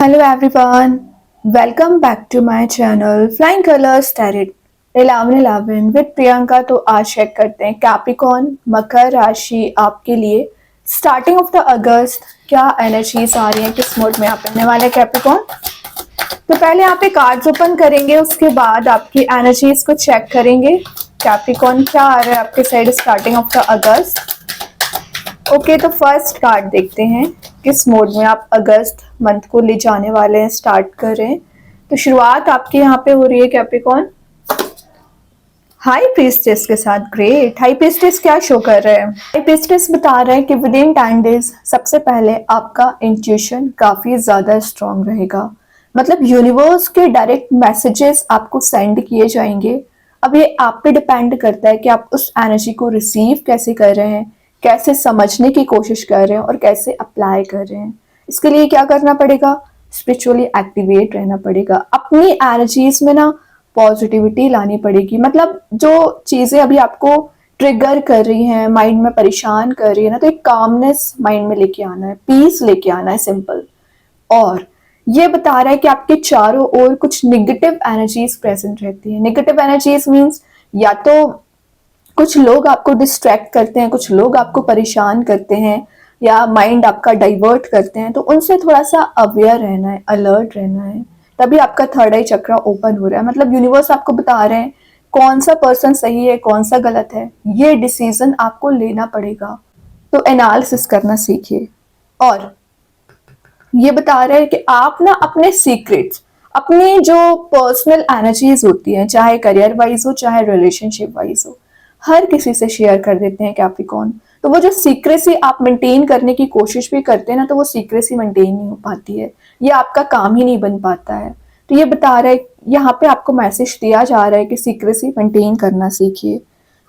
Hello everyone, welcome back to my channel Flying Colors Tarot 11 with Priyanka. तो आज check करते हैं कैप्रिकॉर्न मकर राशि आपके लिए स्टार्टिंग ऑफ द अगस्त क्या एनर्जीज आ रही हैं, किस मोड में आप रहने वाले कैप्रिकॉर्न। तो पहले यहाँ पे कार्ड्स ओपन करेंगे, उसके बाद आपकी एनर्जीज को चेक करेंगे। कैप्रिकॉर्न क्या आ रहा है आपके side starting of the August. Okay, तो फर्स्ट कार्ड देखते हैं किस मोड में आप अगस्त मंथ को ले जाने वाले हैं, स्टार्ट कर रहे हैं। तो शुरुआत आपके यहाँ पे हो रही है कैप्रिकॉर्न हाई प्रीस्टेस के साथ। ग्रेट। हाई प्रीस्टेस क्या शो कर रहे हैं? हाई प्रीस्टेस बता रहे हैं कि विद इन 10 डेज सबसे पहले आपका इंट्यूशन काफी ज्यादा स्ट्रांग रहेगा। मतलब यूनिवर्स के डायरेक्ट मैसेजेस आपको सेंड किए जाएंगे। अब ये आप पे डिपेंड करता है कि आप उस एनर्जी को रिसीव कैसे कर रहे हैं, कैसे समझने की कोशिश कर रहे हैं और कैसे अप्लाई कर रहे हैं। इसके लिए क्या करना पड़ेगा? स्पिरिचुअली एक्टिवेट रहना पड़ेगा। अपनी एनर्जीज में ना पॉजिटिविटी लानी पड़ेगी। मतलब जो चीजें अभी आपको ट्रिगर कर रही हैं, माइंड में परेशान कर रही है ना, तो एक कामनेस माइंड में लेके आना है, पीस लेके आना है, सिंपल। और ये बता रहा है कि आपके चारों ओर कुछ निगेटिव एनर्जीज प्रेजेंट रहती है। निगेटिव एनर्जीज मीन्स या तो कुछ लोग आपको डिस्ट्रैक्ट करते हैं, कुछ लोग आपको परेशान करते हैं या माइंड आपका डाइवर्ट करते हैं। तो उनसे थोड़ा सा अवेयर रहना है, अलर्ट रहना है। तभी आपका थर्ड आई चक्र ओपन हो रहा है। मतलब यूनिवर्स आपको बता रहे हैं कौन सा पर्सन सही है, कौन सा गलत है, ये डिसीजन आपको लेना पड़ेगा। तो एनालिसिस करना सीखिए। और ये बता रहे हैं कि आप ना अपने सीक्रेट्स, अपनी जो पर्सनल एनर्जीज होती हैं, चाहे करियर वाइज हो चाहे रिलेशनशिप वाइज हो, हर किसी से शेयर कर देते हैं कैप्रिकॉर्न। तो वो जो सीक्रेसी आप मेंटेन करने की कोशिश भी करते हैं ना, तो वो सीक्रेसी मेंटेन नहीं हो पाती है, ये आपका काम ही नहीं बन पाता है। तो ये बता रहा है, यहाँ पे आपको मैसेज दिया जा रहा है कि सीक्रेसी मेंटेन करना सीखिए।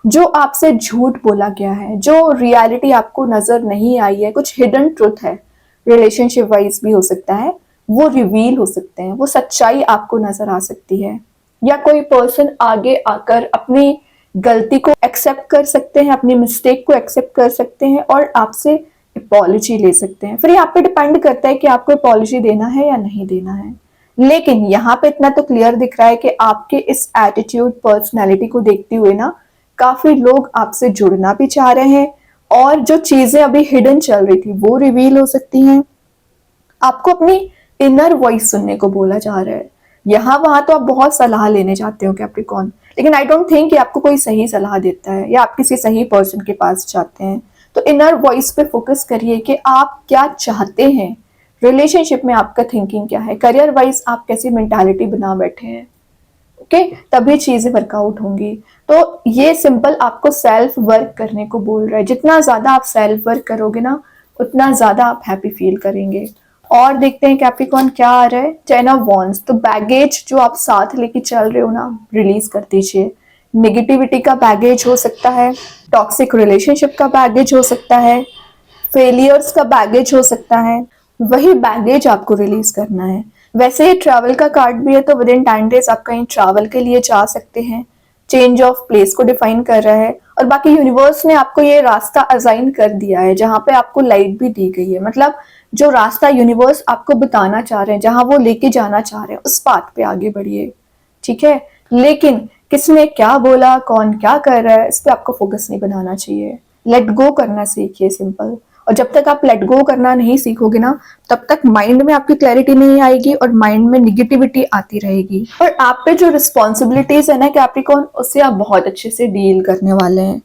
जो आपसे झूठ बोला गया है, जो रियलिटी आपको नजर नहीं आई है, कुछ हिडन ट्रुथ है, रिलेशनशिप वाइज भी हो सकता है, वो रिवील हो सकते हैं, वो सच्चाई आपको नजर आ सकती है। या कोई पर्सन आगे आकर अपनी गलती को एक्सेप्ट कर सकते हैं, अपनी मिस्टेक को एक्सेप्ट कर सकते हैं और आपसे अपॉलॉजी ले सकते हैं। फिर यहाँ पे डिपेंड करता है कि आपको अपॉलॉजी देना है या नहीं देना है। लेकिन यहाँ पे इतना तो क्लियर दिख रहा है कि आपके इस एटीट्यूड, पर्सनैलिटी को देखते हुए ना काफी लोग आपसे जुड़ना भी चाह रहे हैं और जो चीजें अभी हिडन चल रही थी वो रिवील हो सकती हैं। आपको अपनी इनर वॉइस सुनने को बोला जा रहा है। यहाँ वहां तो आप बहुत सलाह लेने जाते हो कैप्रिकॉर्न, लेकिन आई डोंट थिंक कि आपको कोई सही सलाह देता है या आप किसी सही पर्सन के पास जाते हैं। तो इनर वॉइस पे फोकस करिए कि आप क्या चाहते हैं, रिलेशनशिप में आपका थिंकिंग क्या है, करियर वाइज आप कैसी मेंटालिटी बना बैठे हैं। ओके, तभी चीजें वर्कआउट होंगी। तो ये सिंपल आपको सेल्फ वर्क करने को बोल रहा है। जितना ज्यादा आप सेल्फ वर्क करोगे ना, उतना ज्यादा आप हैप्पी फील करेंगे। और देखते हैं कैप्रिकॉर्न क्या आ रहा है। 10 ऑफ वॉन्ड्स। तो बैगेज जो आप साथ लेके चल रहे हो ना, रिलीज कर दीजिए। निगेटिविटी का बैगेज हो सकता है, टॉक्सिक रिलेशनशिप का बैगेज हो सकता है, फेलियर्स का बैगेज हो सकता है। वही बैगेज आपको रिलीज करना है। वैसे ही ट्रैवल का कार्ड भी है, तो विद इन 10 डेज आप कहीं ट्रैवल के लिए जा सकते हैं। चेंज ऑफ प्लेस को डिफाइन कर रहा है। और बाकी यूनिवर्स ने आपको ये रास्ता असाइन कर दिया है जहां पे आपको लाइट भी दी गई है। मतलब जो रास्ता यूनिवर्स आपको बताना चाह रहे हैं, जहां वो लेके जाना चाह रहे हैं, उस बात पे आगे बढ़िए, ठीक है। लेकिन किसने क्या बोला, कौन क्या कर रहा है, इस पे आपको फोकस नहीं बनाना चाहिए। लेट गो करना सीखिए, सिंपल। और जब तक आप लेट गो करना नहीं सीखोगे ना, तब तक माइंड में आपकी क्लैरिटी नहीं आएगी और माइंड में निगेटिविटी आती रहेगी। और आप पे जो रिस्पॉन्सिबिलिटीज है ना कैप्रिकॉर्न, उससे आप बहुत अच्छे से डील करने वाले हैं।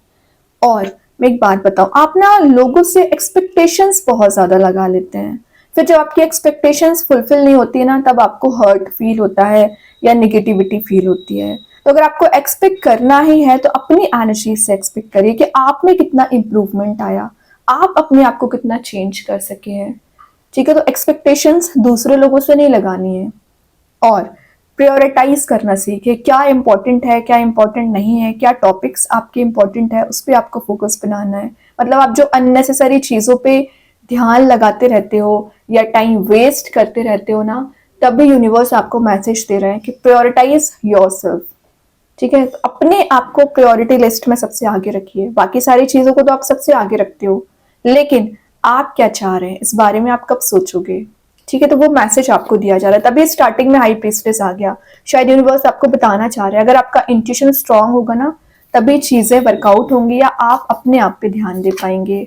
और मैं एक बात बताऊं, आप ना लोगों से एक्सपेक्टेशंस बहुत ज्यादा लगा लेते हैं। फिर जब आपकी एक्सपेक्टेशंस फुलफिल नहीं होती है ना, तब आपको हर्ट फील होता है या निगेटिविटी फील होती है। तो अगर आपको एक्सपेक्ट करना ही है, तो अपनी एनर्जी से एक्सपेक्ट करिए कि आप में कितना इंप्रूवमेंट आया, आप अपने आप को कितना चेंज कर सके हैं, ठीक है। तो एक्सपेक्टेशंस दूसरे लोगों से नहीं लगानी है। और प्रायोरिटाइज करना सीखे, क्या इंपॉर्टेंट है, क्या इंपॉर्टेंट नहीं है, क्या टॉपिक्स आपके इंपॉर्टेंट है, उस पर आपको फोकस बनाना है। मतलब आप जो अननेसेसरी चीजों पे ध्यान लगाते रहते हो या टाइम वेस्ट करते रहते हो ना, तभी यूनिवर्स आपको मैसेज दे रहा है कि प्रायोरिटाइज योरसेल्फ, ठीक है। तो अपने आप को प्रायोरिटी लिस्ट में सबसे आगे रखिए। बाकी सारी चीजों को तो आप सबसे आगे रखते हो, लेकिन आप क्या चाह रहे हैं इस बारे में आप कब सोचोगे? ठीक है, तो वो मैसेज आपको दिया जा रहा है, तभी स्टार्टिंग में हाई प्रीस्टेस आ गया। शायद यूनिवर्स आपको बताना चाह रहा है, अगर आपका इंट्यूशन स्ट्रांग होगा ना, तभी चीजें वर्कआउट होंगी या आप अपने आप पे ध्यान दे पाएंगे।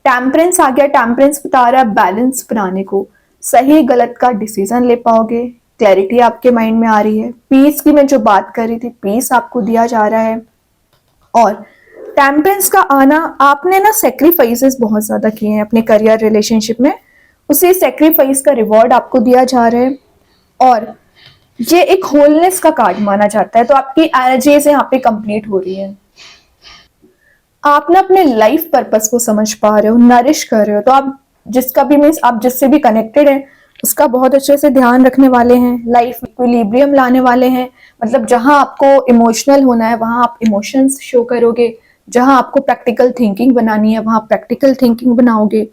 टेम्परेंस आ गया, टेम्परेंस बता रहा है बैलेंस बनाने को, सही गलत का डिसीजन ले पाओगे, क्लैरिटी आपके माइंड में आ रही है। पीस की मैं जो बात कर रही थी, पीस आपको दिया जा रहा है। और टेम्परेंस का आना, आपने ना सेक्रीफाइसेस बहुत ज्यादा किए हैं अपने करियर रिलेशनशिप में, उसी सेक्रीफाइस का रिवॉर्ड आपको दिया जा रहा है। और ये एक होलनेस का कार्ड माना जाता है, तो आपकी एनर्जीज यहाँ पे कंप्लीट हो रही है। आप ना अपने लाइफ पर्पस को समझ पा रहे हो, नरिश कर रहे हो, तो आप जिसका भी मीन्स आप जिससे भी कनेक्टेड है उसका बहुत अच्छे से ध्यान रखने वाले हैं, लाइफ इक्विलिब्रियम लाने वाले हैं। मतलब जहां आपको इमोशनल होना है वहां आप इमोशंस शो करोगे, जहां आपको प्रैक्टिकल थिंकिंग बनानी है वहां प्रैक्टिकल थिंकिंग बनाओगे।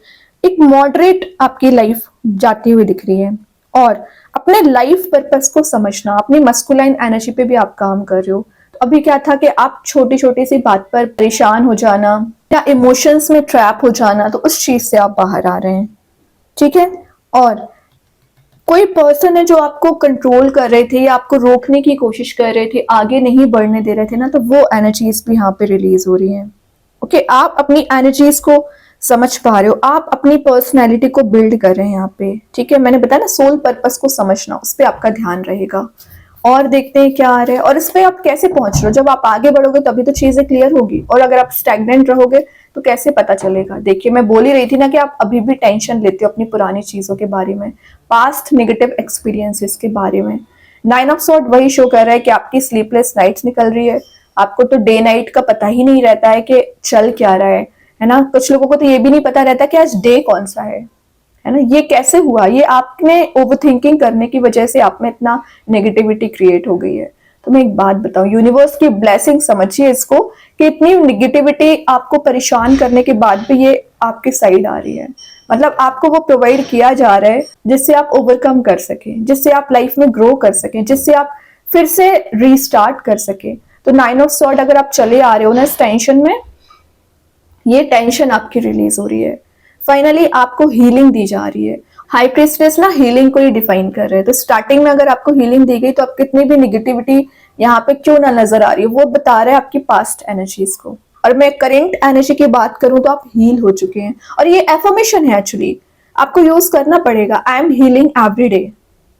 एक मॉडरेट आपकी लाइफ जाती हुई दिख रही है। और अपने लाइफ पर्पस को समझना, अपनी मस्कुलाइन एनर्जी पे भी आप काम कर रहे हो। तो अभी क्या था कि आप छोटी छोटी सी बात पर परेशान हो जाना या इमोशंस में ट्रैप हो जाना, तो उस चीज से आप बाहर आ रहे हैं। ठीक है, और कोई पर्सन है जो आपको कंट्रोल कर रहे थे या आपको रोकने की कोशिश कर रहे थे, आगे नहीं बढ़ने दे रहे थे ना, तो वो एनर्जीज भी यहाँ पे रिलीज हो रही हैं। ओके, आप अपनी एनर्जीज को समझ पा रहे हो, आप अपनी पर्सनैलिटी को बिल्ड कर रहे हैं यहाँ पे। ठीक है, मैंने बताया ना सोल पर्पस को समझना, उस पर आपका ध्यान रहेगा। और देखते हैं क्या आ रहा है और इस पे आप कैसे पहुंच रहे हो। जब आप आगे बढ़ोगे तभी तो चीजें क्लियर होगी, और अगर आप स्टैग्नेंट रहोगे तो कैसे पता चलेगा। देखिए, मैं बोल ही रही थी ना कि आप अभी भी टेंशन लेते हो अपनी पुरानी चीजों के बारे में, पास्ट नेगेटिव एक्सपीरियंसेस के बारे में। 9 ऑफ सॉर्ड वही शो कर रहा है कि आपकी स्लीपलेस नाइट्स निकल रही है, आपको तो डे नाइट का पता ही नहीं रहता है कि चल क्या रहा है ना। कुछ लोगों को तो ये भी नहीं पता रहता कि आज डे कौन सा है ना। ये कैसे हुआ, ये आपने ओवरथिंकिंग करने की वजह से आप में इतना नेगेटिविटी क्रिएट हो गई है। तो मैं एक बात बताऊं, यूनिवर्स की ब्लेसिंग समझिए इसको, कि इतनी नेगेटिविटी आपको परेशान करने के बाद भी ये आपके साइड आ रही है। मतलब आपको वो प्रोवाइड किया जा रहा है जिससे आप ओवरकम कर सकें, जिससे आप लाइफ में ग्रो कर सकें, जिससे आप फिर से रीस्टार्ट कर सकें। तो 9 ऑफ सॉर्ड अगर आप चले आ रहे हो ना इस टेंशन में, ये टेंशन आपकी रिलीज हो रही है। फाइनली आपको हीलिंग दी जा रही है। हाई प्रीस्टेस ना हीलिंग को ही डिफाइन कर रहे हैं। तो स्टार्टिंग में अगर आपको हीलिंग दी गई तो आप कितनी भी निगेटिविटी यहाँ पे क्यों ना नजर आ रही है, वो बता रहे हैं आपकी पास्ट एनर्जीज को। और मैं करेंट एनर्जी की बात करूं तो आप हील हो चुके हैं, और ये एफर्मेशन है एक्चुअली, आपको यूज करना पड़ेगा। I am healing every day,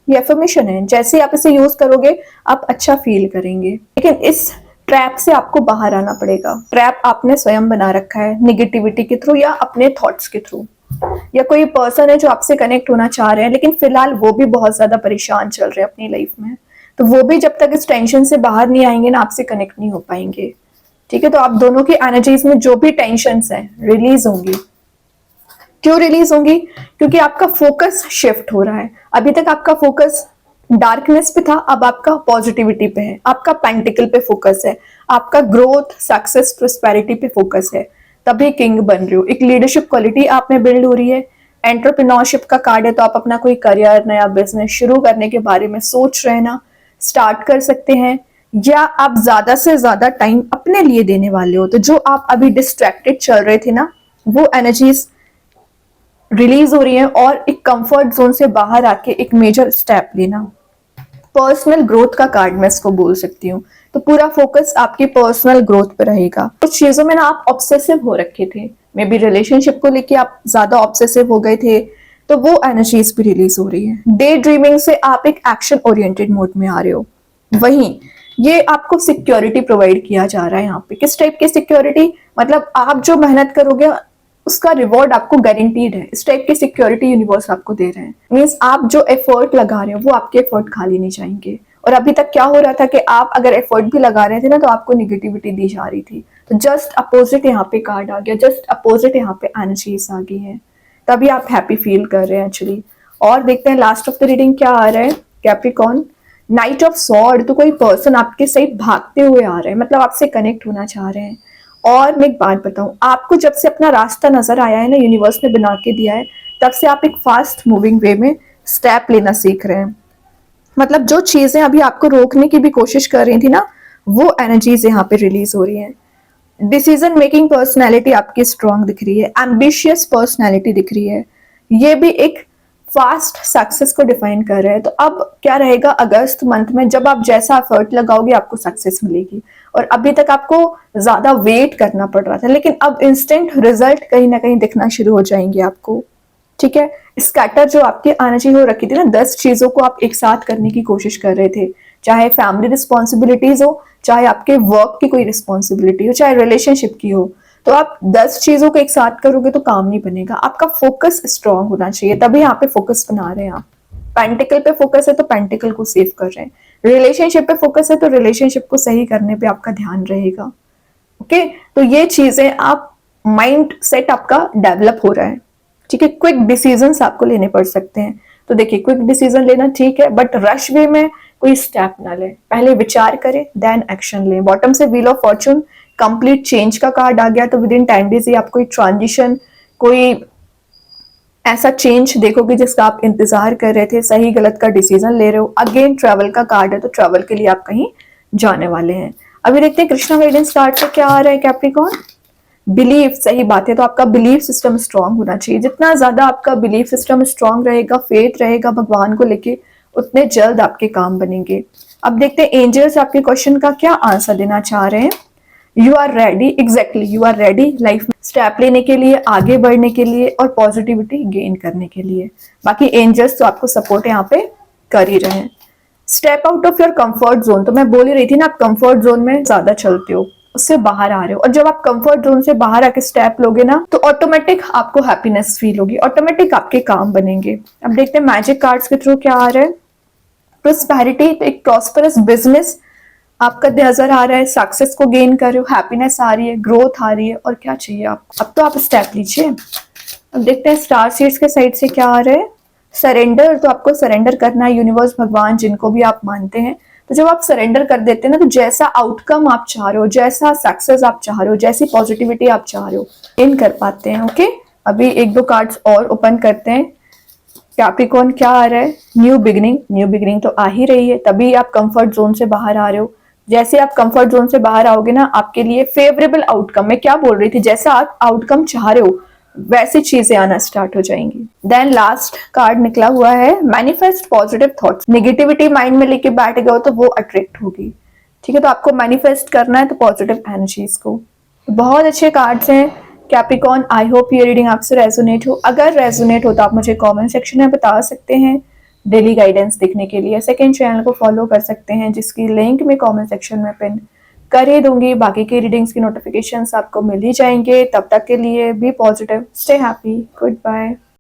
ये एफर्मेशन है। जैसे आप इसे यूज करोगे आप अच्छा फील करेंगे। लेकिन इस ट्रैप से आपको बाहर आना पड़ेगा। ट्रैप आपने स्वयं बना रखा है, निगेटिविटी के थ्रू या अपने थॉट्स के थ्रू, या कोई पर्सन है जो आपसे कनेक्ट होना चाह रहे हैं लेकिन फिलहाल वो भी बहुत ज्यादा परेशान चल रहे हैं अपनी लाइफ में। तो वो भी जब तक इस टेंशन से बाहर नहीं आएंगे ना, आपसे कनेक्ट नहीं हो पाएंगे। ठीक है, तो आप दोनों की एनर्जीज में जो भी टेंशन है रिलीज होंगी। क्यों रिलीज होंगी? क्योंकि आपका फोकस शिफ्ट हो रहा है। अभी तक आपका फोकस डार्कनेस पे था, अब आपका पॉजिटिविटी पे है, आपका पेंटिकल पे फोकस है, आपका ग्रोथ, सक्सेस, प्रोस्पेरिटी पे फोकस है, तभी किंग बन रहे हो। एक लीडरशिप क्वालिटी आप में बिल्ड हो रही है। एंटरप्रेन्योरशिप का कार्ड है, तो आप अपना कोई करियर, नया बिजनेस शुरू करने के बारे में सोच रहे हैं ना, स्टार्ट कर सकते हैं। या आप ज्यादा से ज्यादा टाइम अपने लिए देने वाले हो, तो जो आप अभी डिस्ट्रैक्टेड चल रहे थे ना, वो एनर्जीज रिलीज हो रही है। और एक कंफर्ट जोन से बाहर आके एक मेजर स्टेप लेना, पर्सनल ग्रोथ का कार्ड मैं इसको बोल सकती हूँ। तो पूरा फोकस आपकी पर्सनल ग्रोथ पे रहेगा। कुछ चीजों में ना आप ऑब्सेसिव हो रखे थे, मे बी रिलेशनशिप को लेके आप ज्यादा ऑब्सेसिव हो गए थे, तो वो एनर्जीज भी रिलीज हो रही है। डे ड्रीमिंग से आप एक एक्शन ओरिएंटेड मोड में आ रहे हो। वहीं ये आपको सिक्योरिटी प्रोवाइड किया जा रहा है यहाँ पे। किस टाइप की सिक्योरिटी? मतलब आप जो मेहनत करोगे उसका रिवॉर्ड आपको गारंटीड है। इस टाइप की सिक्योरिटी यूनिवर्स आपको दे रहे हैं। मींस आप जो एफर्ट लगा रहे हो वो आपके एफर्ट खाली नहीं जाएंगे। और अभी तक क्या हो रहा था कि आप अगर एफर्ट भी लगा रहे थे ना, तो आपको निगेटिविटी दी जा रही थी। तो जस्ट अपोजिट यहाँ पे कार्ड आ गया, जस्ट अपोजिट यहाँ पे एनर्जीज आ गई है, तभी आप हैप्पी फील कर रहे हैं एक्चुअली। और देखते हैं लास्ट ऑफ द रीडिंग क्या आ रहा है। कैप्रिकॉर्न, नाइट ऑफ सॉर्ड, तो कोई पर्सन आपके साइड भागते हुए आ रहे हैं, मतलब आपसे कनेक्ट होना चाह रहे हैं। और मैं एक बात बताऊं, आपको जब से अपना रास्ता नजर आया है ना, यूनिवर्स ने बना के दिया है, तब से आप एक फास्ट मूविंग वे में स्टेप लेना सीख रहे हैं। मतलब जो चीजें अभी आपको रोकने की भी कोशिश कर रही थी ना, वो एनर्जीज यहाँ पे रिलीज हो रही है। डिसीजन मेकिंग पर्सनैलिटी आपकी स्ट्रांग दिख रही है, एम्बिशियस पर्सनैलिटी दिख रही है। ये भी एक फास्ट सक्सेस को डिफाइन कर रहे हैं। तो अब क्या रहेगा, अगस्त मंथ में जब आप जैसा एफर्ट लगाओगे आपको सक्सेस मिलेगी। और अभी तक आपको ज्यादा वेट करना पड़ रहा था, लेकिन अब इंस्टेंट रिजल्ट कहीं ना कहीं दिखना शुरू हो जाएंगे आपको। ठीक है, स्कैटर जो आपके आना चाहिए हो रखी थी ना, 10 चीजों को आप एक साथ करने की कोशिश कर रहे थे, चाहे फैमिली रिस्पॉन्सिबिलिटीज हो, चाहे आपके वर्क की कोई रिस्पॉन्सिबिलिटी हो, चाहे रिलेशनशिप की हो। तो आप 10 चीजों को एक साथ करोगे तो काम नहीं बनेगा। आपका फोकस स्ट्रांग होना चाहिए, तभी यहाँ पे फोकस बना रहे हैं आप। पेंटिकल पे फोकस है तो पेंटिकल को सेव कर रहे हैं, रिलेशनशिप पे फोकस है तो रिलेशनशिप को सही करने पे आपका ध्यान रहेगा। ओके, तो ये चीजें आप, माइंड सेट आपका डेवलप हो रहा है। ठीक है, क्विक डिसीजंस आपको लेने पड़ सकते हैं। तो देखिए, क्विक डिसीजन लेना ठीक है, बट रश वे में कोई स्टेप ना ले, पहले विचार करें देन एक्शन लें। बॉटम से wheel of Fortune complete change का कार्ड आ गया, तो विद इन 10 डेज आप कोई ट्रांजिशन, कोई ऐसा चेंज देखोगे जिसका आप इंतजार कर रहे थे, सही गलत का डिसीजन ले रहे हो। अगेन ट्रैवल का कार्ड है, तो ट्रैवल के लिए आप कहीं जाने वाले हैं। अभी देखते हैं कृष्णा गाइडेंस कार्ड से क्या आ रहा है कैप्रिकॉर्न। बिलीफ, सही बात है, तो आपका बिलीफ सिस्टम स्ट्रांग होना चाहिए। जितना ज्यादा आपका बिलीफ सिस्टम स्ट्रांग रहेगा, फेथ रहेगा भगवान को लेके, उतने जल्द आपके काम बनेंगे। अब देखते हैं एंजल्स आपके क्वेश्चन का क्या आंसर देना चाह रहे हैं। You are ready, exactly you are ready life में स्टेप लेने के लिए, आगे बढ़ने के लिए और पॉजिटिविटी गेन करने के लिए। बाकी एंजल्स तो आपको सपोर्ट यहाँ पे कर ही रहे हैं। Step out of your comfort zone, तो मैं बोल ही रही थी ना, आप कंफर्ट जोन में ज्यादा चलते हो, उससे बाहर आ रहे हो। और जब आप कंफर्ट जोन से बाहर आके स्टेप लोगे ना, तो ऑटोमेटिक आपको हैप्पीनेस फील होगी, ऑटोमेटिक आपके काम बनेंगे। अब देखते हैं मैजिक कार्ड्स के थ्रू क्या आ रहा है। प्रोस्पेरिटी, तो एक प्रॉस्परस बिजनेस आपका नजर आ रहा है, सक्सेस को गेन कर रहे हो, हैप्पीनेस आ रही है, ग्रोथ आ रही है, और क्या चाहिए आपको। अब तो आप स्टेप लीजिए। अब देखते हैं स्टार सीड्स के साइड से क्या आ रहा है। सरेंडर, तो आपको सरेंडर करना है, यूनिवर्स, भगवान, जिनको भी आप मानते हैं। तो जब आप सरेंडर कर देते हैं ना, तो जैसा आउटकम आप चाह रहे हो, जैसा सक्सेस आप चाह रहे हो, जैसी पॉजिटिविटी आप चाह रहे हो, इन कर पाते हैं। ओके, अभी एक दो कार्ड्स और ओपन करते हैं। कैप्रिकॉर्न क्या आ रहा है, न्यू बिगिनिंग। न्यू बिगिनिंग तो आ ही रही है, तभी आप कंफर्ट जोन से बाहर आ रहे हो। जैसे आप कंफर्ट जोन से बाहर आओगे ना, आपके लिए फेवरेबल आउटकम, मैं क्या बोल रही थी, जैसा आप आउटकम चाह रहे हो वैसी चीजें आना स्टार्ट हो जाएंगी। देन लास्ट कार्ड निकला हुआ है manifest positive thoughts. Negativity mind में लेके बैठ गए हो तो वो अट्रैक्ट होगी। ठीक है, तो आपको मैनिफेस्ट करना है तो पॉजिटिव एनर्जीज को। बहुत अच्छे कार्ड्स हैं कैप्रिकॉर्न। आई होप ये रीडिंग आपसे रेजोनेट हो। अगर रेजोनेट हो तो आप मुझे कमेंट सेक्शन में बता सकते हैं। डेली गाइडेंस देखने के लिए सेकंड चैनल को फॉलो कर सकते हैं, जिसकी लिंक मैं कमेंट सेक्शन में पिन कर ही दूंगी। बाकी की रीडिंग्स की नोटिफिकेशंस आपको मिल ही जाएंगे। तब तक के लिए be positive, stay happy, good bye.